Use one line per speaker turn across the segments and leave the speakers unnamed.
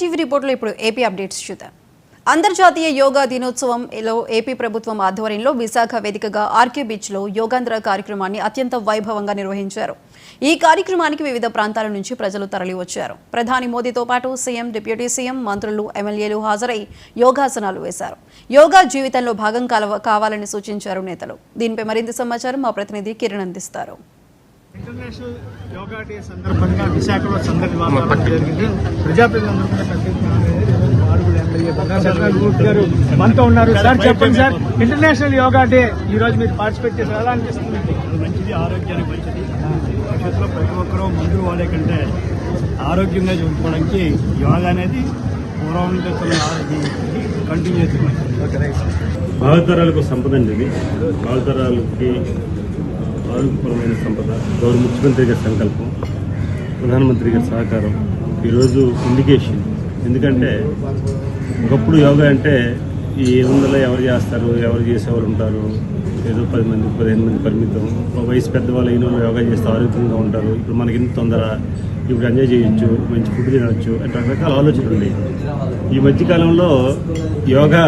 TV రిపోర్టులో ఇప్పుడు AP updates చూద్దాం. అంతర్జాతీయ యోగా దినోత్సవంలో ఏపీ ప్రభుత్వం ఆధ్వర్యంలో విశాఖ వేదికగా ఆర్కే బీచ్లో యోగాంధ్ర కార్యక్రమాన్ని అత్యంత వైభవంగా నిర్వహించారు. ఈ కార్యక్రమానికి వివిధ ప్రాంతాల నుంచి ప్రజలు తరలివచ్చారు. ప్రధాని మోదీతో పాటు సీఎం, డిప్యూటీ సీఎం, మంత్రులు, ఎమ్మెల్యేలు హాజరై యోగాసనాలు వేశారు. యోగా జీవితంలో భాగం కావాలని సూచించారు నేతలు. దీనిపై మరింత సమాచారం మా ప్రతినిధి కిరణ్ అందిస్తారు.
ఇంటర్నేషనల్ యోగా డే సందర్భంగా విశాఖలో సందడి వాతావరణం జరిగింది. ప్రజాప్రతినిధులు గారు మనతో ఉన్నారు. సార్ చెప్పండి సార్, ఇంటర్నేషనల్ యోగా డే ఈ రోజు మీరు పార్టిసిపేట్ చేశారు, ఎలా అనిపిస్తుంది?
మంచిది, ఆరోగ్యానికి మంచిది. భవిష్యత్తులో ప్రతి ఒక్కరూ మందులు వాడే కంటే ఆరోగ్యంగా చూసుకోవడానికి యోగా అనేది పూర్వం కంటిన్యూ చేస్తుంది.
భావితరాలకు సంపద అండి ఇది. భావితరాలకి ఆరోగ్యపరమైన సంపద గౌరవ ముఖ్యమంత్రి గారి సంకల్పం, ప్రధానమంత్రి గారి సహకారం ఈరోజు ఇండికేషన్. ఎందుకంటే ఒకప్పుడు యోగా అంటే ఈ 700 ఎవరు చేస్తారు, ఎవరు చేసేవారు ఉంటారు, ఏదో 10 మంది 15 మంది పరిమితం, వయసు పెద్దవాళ్ళు అయిన వాళ్ళు యోగా చేస్తే ఆరోగ్యంగా ఉంటారు. ఇప్పుడు మనకి ఇంత తొందర, ఇప్పుడు ఎంజాయ్ చేయొచ్చు, మంచి ఫుడ్ తినవచ్చు, రకరకాల ఆలోచనలు ఉన్నాయి. ఈ మధ్యకాలంలో యోగా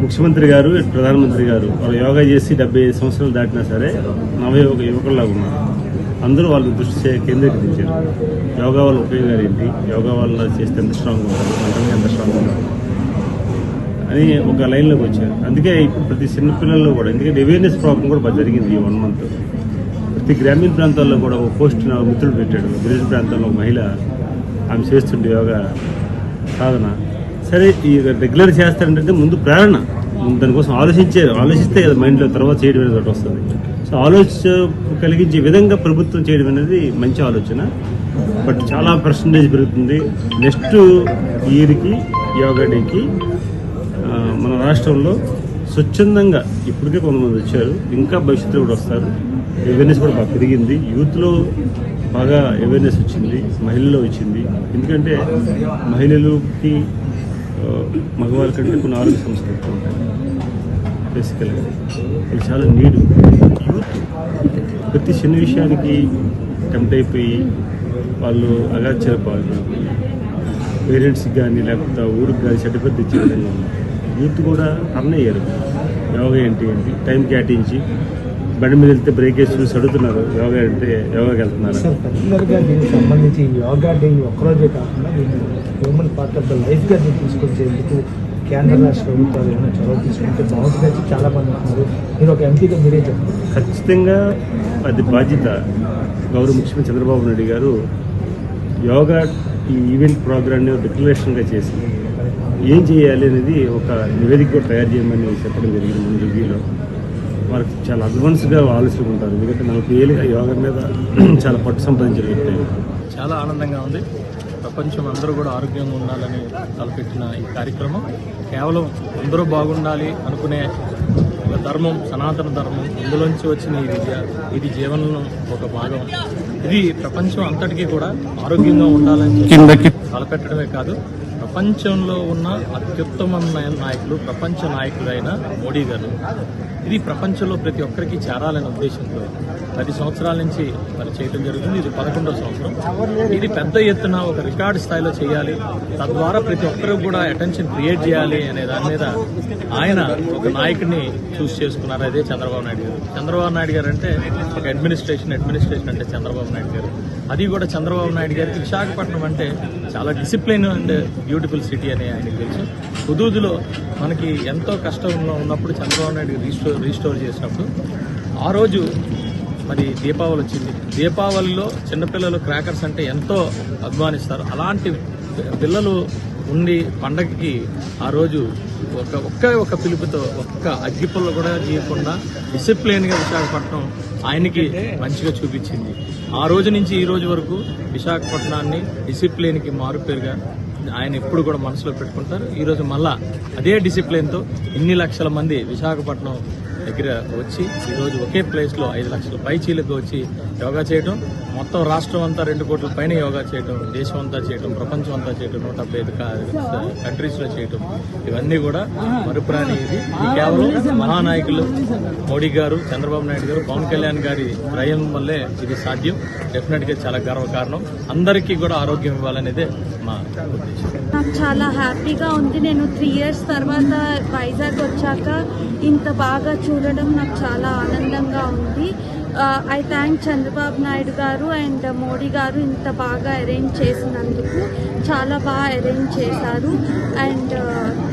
ముఖ్యమంత్రి గారు, ప్రధానమంత్రి గారు వాళ్ళు యోగా చేసి 75 సంవత్సరాలు దాటినా సరే నవయోగ యువకుల్లాగా ఉన్నారు. అందరూ వాళ్ళు దృష్టి కేంద్రీకరించారు. యోగా వల్ల ఉపయోగాలు ఏంటి, యోగా వల్ల చేస్తే ఎంత స్ట్రాంగ్ ఉంటారు, మెంటల్గా ఎంత స్ట్రాంగ్ ఉంటారు అని ఒక లైన్లోకి వచ్చారు. అందుకే ఇప్పుడు ప్రతి చిన్నపిల్లల్లో కూడా, ఎందుకంటే అవేర్నెస్ ప్రోగ్రామ్ కూడా బాగా జరిగింది ఈ 1 month. ప్రతి గ్రామీణ ప్రాంతాల్లో కూడా ఒక పోస్ట్ నా మిత్రుడు పెట్టాడు. గిరిజన ప్రాంతాల్లో ఒక మహిళ, ఆమె చేస్తుండే యోగా సాధన. సరే, ఈ రెగ్యులర్ చేస్తారంటే ముందు ప్రేరణ, దానికోసం ఆలోచిస్తే కదా మైండ్లో తర్వాత చేయడం అనేది ఒకటి వస్తుంది. సో కలిగించే విధంగా ప్రభుత్వం చేయడం అనేది మంచి ఆలోచన. బట్ చాలా పర్సంటేజ్ పెరుగుతుంది. నెక్స్ట్ ఇయర్కి యోగా డేకి మన రాష్ట్రంలో స్వచ్ఛందంగా ఇప్పటికే కొంతమంది వచ్చారు, ఇంకా భవిష్యత్తులో కూడా వస్తారు. అవేర్నెస్ కూడా బాగా పెరిగింది. యూత్లో బాగా అవేర్నెస్ వచ్చింది, మహిళల్లో వచ్చింది. ఎందుకంటే మహిళలకి మగవాళ్ళ కంటే కొన్ని ఆరోగ్య సమస్యలు ఎక్కువ ఉంటాయి. బేసికల్గా వాళ్ళు చాలా నీడు. యూత్ ప్రతి చిన్న విషయానికి టెంప్ట్ అయిపోయి వాళ్ళు అగాచారపాలు, పేరెంట్స్కి కానీ లేకపోతే ఊరికి కానీ చెడ్డపెద్ద ఇచ్చే విధంగా ఉన్నారు. యూత్ కూడా టర్న్ అయ్యారు. యోగా ఏంటి టైం కేటాయించి బండి మీద వెళ్తే బ్రేక్ వేసి చూసి అడుగుతున్నారు, యోగా అంటే యోగాకి వెళ్తున్నారు.
సార్, పర్టికులర్గా దీనికి సంబంధించి యోగా డే ఒక్కరోజే కాకుండా దీన్ని హ్యూమన్ పార్ట్ ఆఫ్ ద లైఫ్గా దీన్ని తీసుకొచ్చేందుకు కేంద్ర రాష్ట్ర ప్రభుత్వాలు ఏమైనా చొరవ తీసుకుంటే బాగుంటుందని చాలా మంది అంటున్నారు. మీరు ఒక ఎంపీగా మీరే చెప్పండి.
ఖచ్చితంగా అది బాధ్యత. గౌరవ ముఖ్యమంత్రి చంద్రబాబు నాయుడు గారు యోగా ఈ ఈవెంట్ ప్రోగ్రామ్ని డిక్లరేషన్గా చేసి ఏం చేయాలి అనేది ఒక నివేదిక కూడా తయారు చేయమని చెప్పడం జరిగింది. మన రివ్యూలో వారికి చాలా అడ్వాన్స్గా ఆలోచిస్తుంటారు. ఎందుకంటే 40 ఏళ్ళుగా యోగా మీద చాలా పట్టు సంపాదించిన వ్యక్తి.
చాలా ఆనందంగా ఉంది. ప్రపంచం అందరూ కూడా ఆరోగ్యంగా ఉండాలని తలపెట్టిన ఈ కార్యక్రమం కేవలం అందరూ బాగుండాలి అనుకునే ధర్మం, సనాతన ధర్మం, ఇందులోంచి వచ్చిన ఈ విద్య, ఇది జీవనంలో ఒక భాగం. ఇది ప్రపంచం అంతటికీ కూడా ఆరోగ్యంగా ఉండాలని తలపెట్టడమే కాదు, ప్రపంచంలో ఉన్న అత్యుత్తమ నాయకులు, ప్రపంచ నాయకుడైన మోడీ గారు ఇది ప్రపంచంలో ప్రతి ఒక్కరికి చేరాలనే ఉద్దేశంతో 10 సంవత్సరాల నుంచి మరి చేయడం జరుగుతుంది. ఇది 11వ సంవత్సరం. ఇది పెద్ద ఎత్తున ఒక రికార్డు స్థాయిలో చేయాలి, తద్వారా ప్రతి ఒక్కరు కూడా అటెన్షన్ క్రియేట్ చేయాలి అనే దాని మీద ఆయన ఒక నాయకుడిని చూస్ చేసుకున్నారు. అదే చంద్రబాబు నాయుడు గారు. చంద్రబాబు నాయుడు గారు అంటే ఒక అడ్మినిస్ట్రేషన్ అంటే చంద్రబాబు నాయుడు గారు. అది కూడా చంద్రబాబు నాయుడు గారికి విశాఖపట్నం అంటే చాలా డిసిప్లిన్ అండ్ బ్యూటిఫుల్ సిటీ అని ఆయనకు తెలుసు. హుదూదులో మనకి ఎంతో కష్టంలో ఉన్నప్పుడు చంద్రబాబు నాయుడు రీస్టోర్ చేసినప్పుడు ఆ రోజు మరి దీపావళి వచ్చింది. దీపావళిలో చిన్నపిల్లలు క్రాకర్స్ అంటే ఎంతో అభిమానిస్తారు. అలాంటి పిల్లలు ఉండి పండగకి ఆ రోజు ఒక్క పిలుపుతో ఒక్క అగ్గిపుల్ల కూడా గీయకుండా డిసిప్లిన్గా విశాఖపట్నం ఆయనకి మంచిగా చూపించింది. ఆ రోజు నుంచి ఈ రోజు వరకు విశాఖపట్నాన్ని డిసిప్లిన్కి మారుపేరుగా ఆయన ఎప్పుడు కూడా మనసులో పెట్టుకుంటారు. ఈరోజు మళ్ళా అదే డిసిప్లిన్తో ఇన్ని లక్షల మంది విశాఖపట్నం దగ్గర వచ్చి ఈరోజు ఒకే ప్లేస్లో 5 లక్షల పైచీలకు వచ్చి యోగా చేయడం, మొత్తం రాష్ట్రం అంతా 2 కోట్ల పైన యోగా చేయడం, దేశం అంతా చేయడం, ప్రపంచం అంతా చేయడం, 175 కంట్రీస్లో చేయడం, ఇవన్నీ కూడా మరుపురాని ఇది కేవలం మహానాయకులు మోడీ గారు, చంద్రబాబు నాయుడు గారు, పవన్ కళ్యాణ్ గారి ప్రయం వల్లే ఇది సాధ్యం. డెఫినెట్గా చాలా గర్వకారణం. అందరికీ కూడా ఆరోగ్యం ఇవ్వాలనేదే మా ఉద్దేశం.
నాకు చాలా హ్యాపీగా ఉంది. నేను 3 ఇయర్స్ తర్వాత వైజాగ్ వచ్చాక ఇంత బాగా చూడడం నాకు చాలా ఆనందంగా ఉంది. ఐ థ్యాంక్ చంద్రబాబు నాయుడు గారు అండ్ మోడీ గారు ఇంత బాగా అరేంజ్ చేసినందుకు. చాలా బాగా అరేంజ్ చేశారు అండ్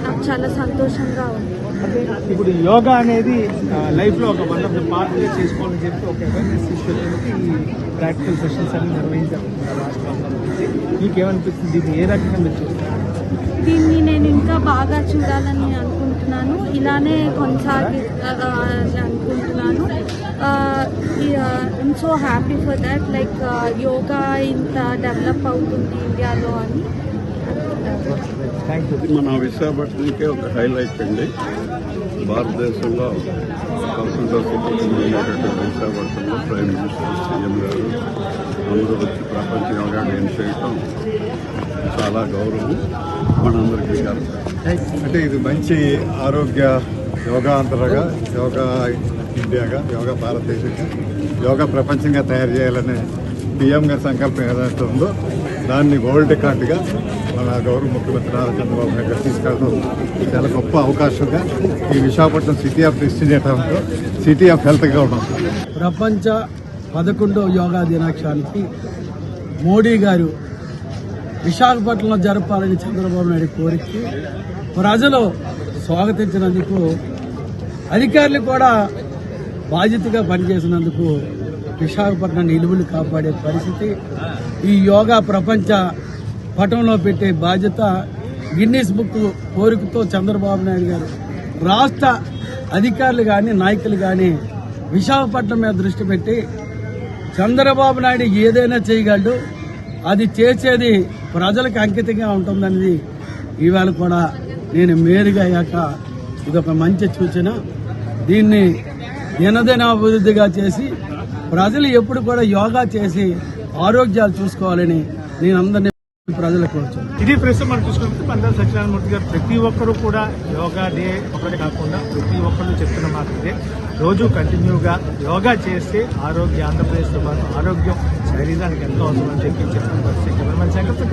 నాకు చాలా సంతోషంగా ఉంది.
ఇప్పుడు యోగా అనేది లైఫ్లో ఒక వన్ ఆఫ్ ద పార్ట్గా చేసుకోవాలని చెప్పి ఒక అవేర్నెస్ ఇష్యూకి ఈ ప్రాక్టికల్ సెషన్స్ అన్ని నిర్వహించారు రాష్ట్రంలో. మీకేమనిపిస్తుంది? దీన్ని ఏ రకంగా మీరు చూస్తారు?
దీన్ని నేను ఇంకా బాగా చూడాలని అనుకుంటున్నాను. ఇలానే అనుకుంటున్నాను. I'm so happy for that. Like yoga ఇంత డెవలప్ అవుతుంది ఇండియాలో అని.
Thank you.
మన విశాఖపట్నంకే ఒక హైలైట్ అండి. భారతదేశంలో కాన్సెంట్రేట్ విశాఖపట్నంలో ప్రైమ్ మినిస్టర్ సీఎం గారు అందరూ వచ్చి ప్రపంచ యోగా డే చేయటం చాలా గౌరవం మనందరికీ కాదు.
అంటే ఇది మంచి ఆరోగ్య యోగా అంతరగా, యోగా ఇండియాగా, యోగా భారతదేశంగా, యోగా ప్రపంచంగా తయారు చేయాలనే పిఎం గారి సంకల్పం ఏదైతే ఉందో దాన్ని వరల్డ్ రికార్డుగా మన గౌరవ ముఖ్యమంత్రి నారా చంద్రబాబు నాయుడు గారు తీసుకెళ్ళడం చాలా గొప్ప అవకాశంగా ఈ విశాఖపట్నం సిటీ ఆఫ్ డెస్టినేషన్తో సిటీ ఆఫ్ హెల్త్గా ఉన్నాం.
ప్రపంచ 11వ యోగా దినాక్షానికి మోడీ గారు విశాఖపట్నంలో జరపాలని చంద్రబాబు నాయుడు కోరిక ప్రజలు స్వాగతించినందుకు, అధికారులు కూడా బాధ్యతగా పనిచేసినందుకు విశాఖపట్నం నిలువలు కాపాడే పరిస్థితి, ఈ యోగా ప్రపంచ పటంలో పెట్టే బాధ్యత గిన్నీస్ బుక్ కోరికతో చంద్రబాబు నాయుడు గారు రాష్ట్ర అధికారులు కానీ నాయకులు కానీ విశాఖపట్నం మీద దృష్టి పెట్టి చంద్రబాబు నాయుడు ఏదైనా చేయగలడు, అది చేసేది ప్రజలకు అంకితంగా ఉంటుందనేది ఇవాళ కూడా నేను మేరుగా అయ్యాక ఇదొక మంచి సూచన. దీన్ని దినదిన అభివృద్ధిగా చేసి ప్రజలు ఎప్పుడు కూడా యోగా చేసి ఆరోగ్యాలు చూసుకోవాలని నేను అందరినీ ప్రజలకు కోరుతున్నాను.
ఇది ప్రస్తుతం మనం చూసుకుంటే పందాల సత్యనారాయణ మూర్తి గారు ప్రతి ఒక్కరూ కూడా యోగా డే ఒకటి కాకుండా ప్రతి ఒక్కరు చెప్తున్న మాట ఇదే. రోజు కంటిన్యూగా యోగా చేస్తే ఆంధ్రప్రదేశ్తో పాటు ఆరోగ్యం శరీరానికి ఎంతో అవసరం అని చెప్పి చెప్తున్న పరిస్థితి. మన సంగతి